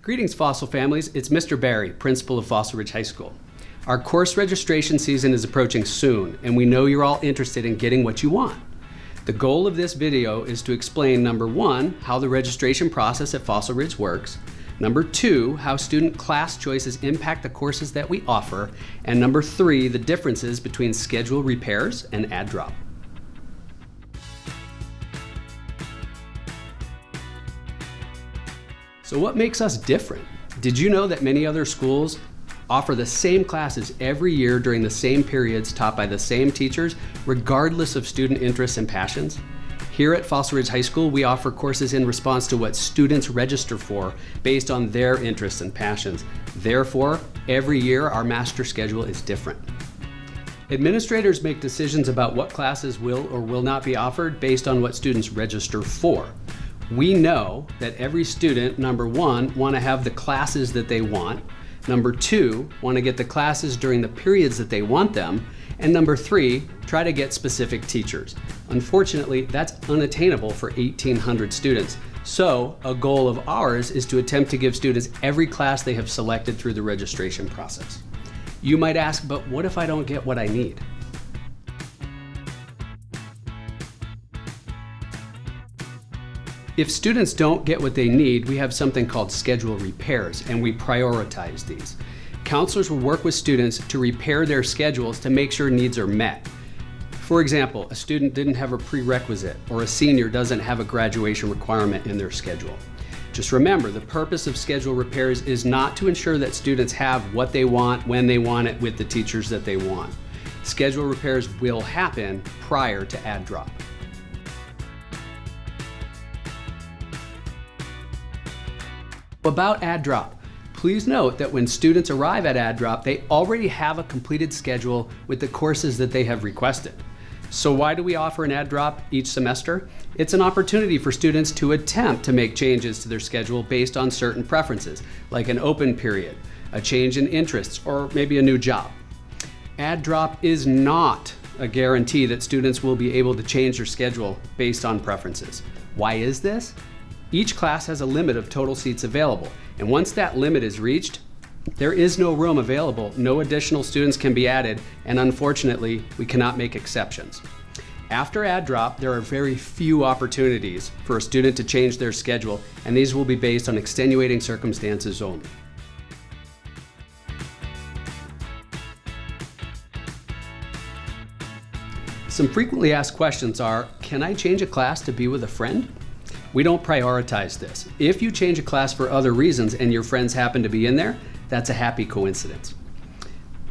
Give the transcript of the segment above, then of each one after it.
Greetings, Fossil families. It's Mr. Barry, principal of Fossil Ridge High School. Our course registration season is approaching soon, and we know you're all interested in getting what you want. The goal of this video is to explain, number one, how the registration process at Fossil Ridge works, number two, how student class choices impact the courses that we offer, and number three, the differences between schedule repairs and add drop. So what makes us different? Did you know that many other schools offer the same classes every year during the same periods taught by the same teachers, regardless of student interests and passions? Here at Fossil Ridge High School, we offer courses in response to what students register for based on their interests and passions. Therefore, every year our master schedule is different. Administrators make decisions about what classes will or will not be offered based on what students register for. We know that every student, number one, want to have the classes that they want, number two, want to get the classes during the periods that they want them, and number three, try to get specific teachers. Unfortunately, that's unattainable for 1,800 students. So a goal of ours is to attempt to give students every class they have selected through the registration process. You might ask, but what if I don't get what I need? If students don't get what they need, we have something called schedule repairs, and we prioritize these. Counselors will work with students to repair their schedules to make sure needs are met. For example, a student didn't have a prerequisite, or a senior doesn't have a graduation requirement in their schedule. Just remember, the purpose of schedule repairs is not to ensure that students have what they want, when they want it, with the teachers that they want. Schedule repairs will happen prior to add drop. About add drop, please note that when students arrive at add drop, they already have a completed schedule with the courses that they have requested. So why do we offer an add drop each semester? It's an opportunity for students to attempt to make changes to their schedule based on certain preferences, like an open period, a change in interests, or maybe a new job. Add drop is not a guarantee that students will be able to change their schedule based on preferences. Why is this? Each class has a limit of total seats available, and once that limit is reached, there is no room available, no additional students can be added, and unfortunately, we cannot make exceptions. After add drop, there are very few opportunities for a student to change their schedule, and these will be based on extenuating circumstances only. Some frequently asked questions are, can I change a class to be with a friend? We don't prioritize this. If you change a class for other reasons and your friends happen to be in there, that's a happy coincidence.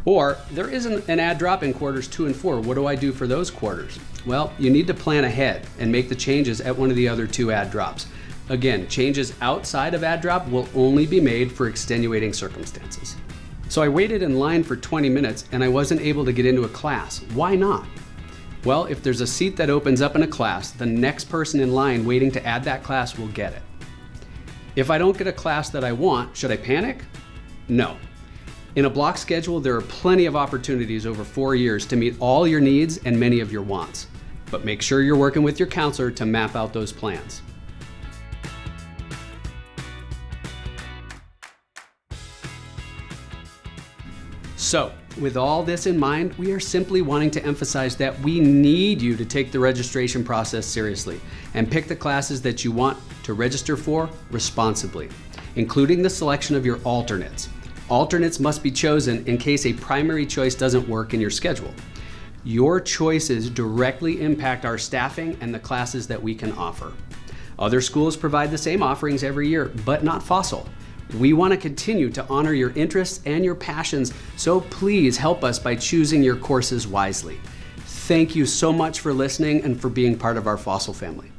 Or there isn't an add drop in quarters 2 and 4. What do I do for those quarters? Well, you need to plan ahead and make the changes at one of the other 2 add drops. Again, changes outside of add drop will only be made for extenuating circumstances. So I waited in line for 20 minutes and I wasn't able to get into a class. Why not? Well, if there's a seat that opens up in a class, the next person in line waiting to add that class will get it. If I don't get a class that I want, should I panic? No. In a block schedule, there are plenty of opportunities over 4 years to meet all your needs and many of your wants. But make sure you're working with your counselor to map out those plans. So, with all this in mind, we are simply wanting to emphasize that we need you to take the registration process seriously and pick the classes that you want to register for responsibly, including the selection of your alternates. Alternates must be chosen in case a primary choice doesn't work in your schedule. Your choices directly impact our staffing and the classes that we can offer. Other schools provide the same offerings every year, but not Fossil. We want to continue to honor your interests and your passions, so please help us by choosing your courses wisely. Thank you so much for listening and for being part of our Fossil family.